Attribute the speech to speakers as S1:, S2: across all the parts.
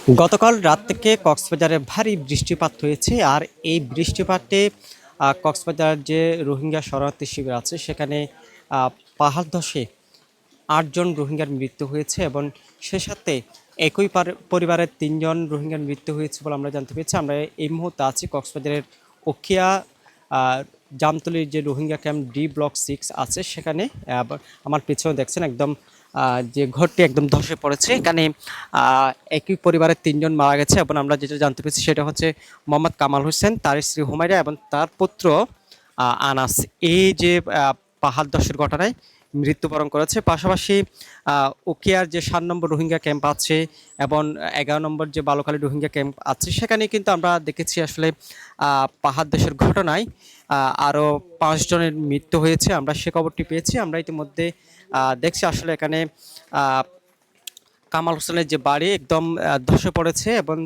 S1: গতকাল রাত থেকে কক্সবাজারে ভারী বৃষ্টিপাত হয়েছে। আর এই বৃষ্টিপাতে কক্সবাজার যে রোহিঙ্গা শরণার্থী শিবির আছে সেখানে পাহাড় ধসে ৮ জন রোহিঙ্গার মৃত্যু হয়েছে এবং সে সাথে একই পরিবারের ৩ জন রোহিঙ্গার মৃত্যু হয়েছে বলে আমরা জানতে পেরেছি। আমরা এই মুহূর্তে আছি কক্সবাজারের উখিয়া জামতলির যে রোহিঙ্গা ক্যাম্প D ব্লক 6 আছে সেখানে। আমার পেছনে দেখছেন একদম যে ঘরটি একদম ধসে পড়েছে। এখানে একই পরিবারের ৩ জন মারা গেছে এবং আমরা যেটা জানতে পেরেছি সেটা হচ্ছে মোহাম্মদ কামাল হোসেন, তার স্ত্রী হুমায়রা এবং তার পুত্র আনাস। এই যে পাহাড় ধসের ঘটনায় মৃত্যুবরণ করেছে। পাশাপাশি উখিয়ার যে ৭ নম্বর রোহিঙ্গা ক্যাম্প আছে এবং ১১ নম্বর যে বালুখালী রোহিঙ্গা ক্যাম্প আছে সেখানে কিন্তু আমরা দেখেছি আসলে পাহাড় ধসের ঘটনায় আরও ৫ জনের মৃত্যু হয়েছে। আমরা সে খবরটি পেয়েছি। আমরা ইতিমধ্যে দেখছি আসলে এখানে কামাল হোসেনের যে বাড়ি একদম ধসে পড়েছে এবং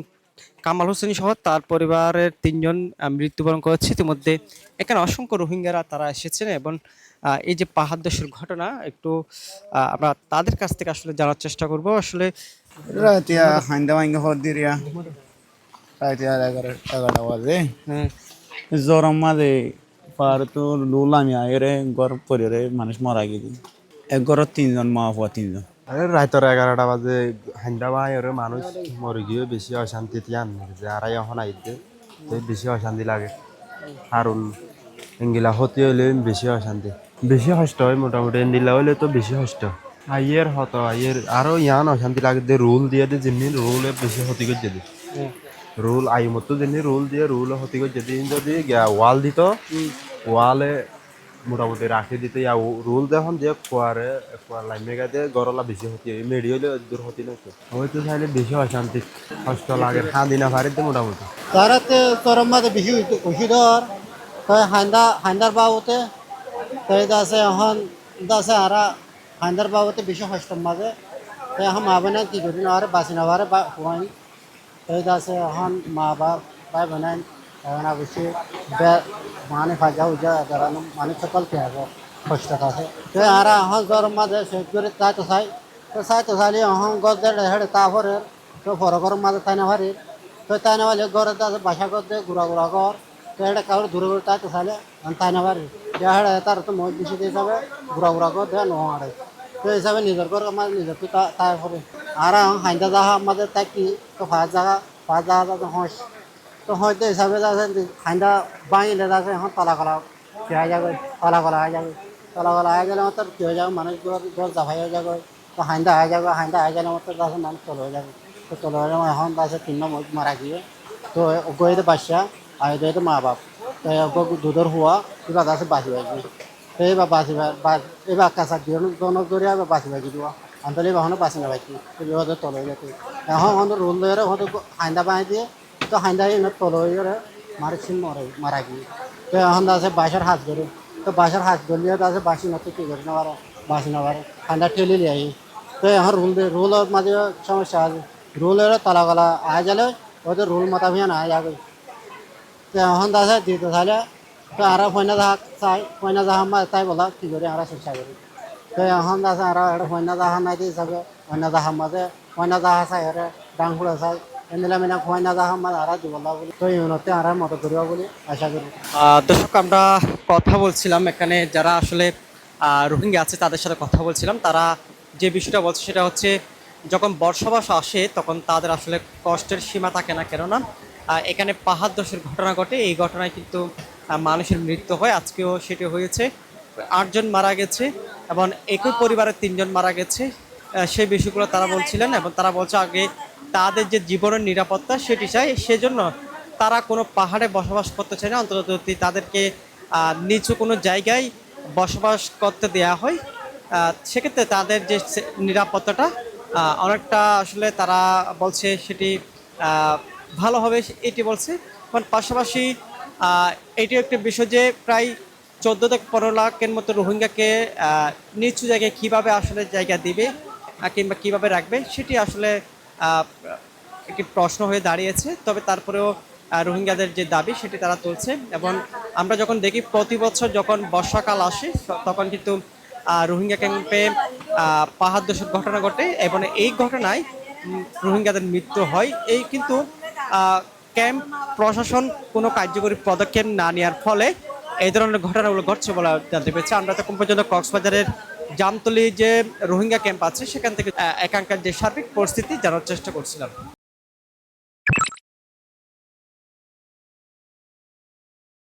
S1: কামাল হোসেন সহ তার পরিবারের ৩ জন মৃত্যুবরণ করেছে। ইতিমধ্যে এখানে অসংখ্য রোহিঙ্গারা তারা এসেছেন এবং এই যে পাহাড় ধসের ঘটনা একটু আমরা তাদের কাছ থেকে আসলে জানার চেষ্টা করব আসলে।
S2: রাতিয়া হাইন্দা ভাঙ্গা হর দিরিয়া রাতিয়া 11টা বাজে
S1: হ্যাঁ,
S2: জ্বরম মাঝে পার তো লুলামি আয়রে গর পরিরে মানুষ মারা গেছি এক ঘরের 3জন মা বাবা 3জন।
S3: আরে রাইতর 11টা বাজে হান্দা বাইরে মানুষ মরে গিয়ে বেশি অশান্তি তিয়ান যে আর এখন আইতে তো বেশি অশান্তি লাগে হারুন এঙ্গিলা হতে হইলে বেশি কষ্ট হয় মোটামুটি এন্দিলা হইলে তো বেশি কষ্ট আইয়ের হতো আইয়ের আরো ইয়ান অশান্তি লাগে যে রুল দিয়ে দিয়ে যেমনি রুলে বেশি ক্ষতি করে যদি রুল আই মতো যেমনি রুল দিয়ে রুল ক্ষতি করে যদি ওয়াল দিত ওয়ালে মোটামুটি রাখি দিতে ইয়া রুল দেখুন যে খোয়ারে খোয়ার লাইন মেগা দিয়ে গরলা বেশি ক্ষতি হয় মেডি হইলে দূর ক্ষতি নয় হয়তো চাইলে বেশি অশান্তি কষ্ট লাগে হাঁদি না পারিতে মোটামুটি
S4: তারাতে চরম মাঝে বেশি ওষুধর তাই হাইন্দার বাবুতে তাই দাসে এখন দাসে আর হাইন্দার বাবুতে বেশি কষ্টর মাঝে তাই এখন মা বোনে কি করি না আর বাঁচি নাবারে হুয়াই তাই দাসে এখন মা বাপ ভাই বোনাই এখন অবশ্যই মানে ফাজা উজা দাঁড়ানো মানে সকল কে হবে কষ্ট আছে তাই আর এখন চরম মাঝে শেষ করে তাই তো চাইলে এখন গছ হেঁটে তারপরে তো ফরকর মাঝে তাই না পারি তো তাই না পারলে ঘরে আছে বাসা করতে ঘুরা ঘর তো এটা কারোর দূরে দূরে তাই তো চাইলে তাই না পারি যে হেঁটে তার তো মজ বেশি হিসাবে ঘুরা ঘর দেয় নহাড়ে তো হিসাবে নিজের ঘর আমার নিজের তো তাই হবে আর এখন হাইন্দা যাহা আমাদের তাই কি তো ফাঁস জায়গা যাতে হস তো হয়তো হিসাবে যাচ্ছে হাইন্দা বাঙিলে যাচ্ছে এখন তলাকলা কি হয়ে যাবে তলাকলা হয়ে যাবে তলাকলা হয়ে গেলে আমার কি হয়ে যাবে মানুষ ঘর জাফাই হয়ে যাবে তো হাইন্দা হয়ে গেলে আমার যাচ্ছে মানুষ তল হয়ে যাবে তো তল হয়ে যাবে এখন যাচ্ছে 3 নম্বর মারা গিয়ে তো গইতে বাচ্চা আর এদের মা বাপ তো দুধের হওয়া কিবা যাচ্ছে বাঁচি বাজি তো এইবার এবার কাঁচা দিয়ে জনক ধরে এবার বাঁচি বাজি দেওয়া আন্তলে এখনো বাঁচি না বাকি তো তল হয়ে যেতে এখন রোল ধরে হয়তো হাইন্দা বাঁধি দিয়ে তো হাইন্দা তল হয়ে গেলে মারিছিন মারা গিয়ে তো এখন আছে বাসার হাত ধরে তো বাসার হাত ধরলে আছে বাসি না তো কি করে না পারে বাসি না পারে ঠান্ডা ঠেলে নিয়ে আই তো এখন রুলের মাঝে সমস্যা আছে রুলের তলাগলা আয় গেলে ওদের রুল মোতাবিক না যাবে তো এখন আছে দিতে চাইলে তো আর ফয়না যাহা তাই বলা কি করে আর চেষ্টা করি তো এখন আছে আর একটা ফয়না যাহা নাই দিয়ে হিসাবে ফয়না যাহা মাঝে ফয়না যাহা চাই আর ডাংকুড়া চাই এনে মিনা ফয়না যাহা মাঝে আর দিব বলি তো ইউনতে আর মদত করিব বলে আশা করি।
S1: দর্শক আমরা কথা বলছিলাম এখানে যারা আসলে রোহিঙ্গা আছে তাদের সাথে কথা বলছিলাম। তারা যে বিষয়টা বলছে সেটা হচ্ছে যখন বর্ষাবাস আসে তখন তাদের আসলে কষ্টের সীমা থাকে না, কেননা এখানে পাহাড় ধসের ঘটনা ঘটে। এই ঘটনায় কিন্তু মানুষের মৃত্যু হয়, আজকেও সেটি হয়েছে। ৮ জন মারা গেছে এবং একই পরিবারের ৩ জন মারা গেছে। সেই বিষয়গুলো তারা বলছিলেন এবং তারা বলছে আগে তাদের যে জীবনের নিরাপত্তা সেটি চাই, সেজন্য তারা কোনো পাহাড়ে বসবাস করতে চায় না, অন্তত যদি তাদেরকে নিচু কোনো জায়গায় বসবাস করতে দেয়া হয় সেক্ষেত্রে তাদের যে নিরাপত্তাটা অনেকটা আসলে তারা বলছে সেটি ভালো হবে, এটি বলছে। এবং পাশাপাশি এটি একটি বিষয় যে প্রায় 14 থেকে 15 লাখের মতো রোহিঙ্গাকে নিচু জায়গায় কীভাবে আসলে জায়গা দিবে কিংবা কীভাবে রাখবে সেটি আসলে একটি প্রশ্ন হয়ে দাঁড়িয়েছে। তবে তারপরেও রোহিঙ্গাদের যে দাবি সেটি তারা তুলছে। এবং আমরা যখন দেখি প্রতি বছর যখন বর্ষাকাল আসে তখন কিন্তু রোহিঙ্গা ক্যাম্পে পাহাড় ধসের ঘটনা ঘটে এবং এই ঘটনায় রোহিঙ্গাদের মৃত্যু হয়। এই কিন্তু ক্যাম্প প্রশাসন কোনো কার্যকরী পদক্ষেপ না নেওয়ার ফলে এই ধরনের ঘটনাগুলো ঘটছে বলে জানতে পেরেছি। আমরা তখন পর্যন্ত কক্সবাজারের জামতলী যে রোহিঙ্গা ক্যাম্প আছে সেখান থেকে এখানকার যে সার্বিক পরিস্থিতি জানার চেষ্টা করছিলাম।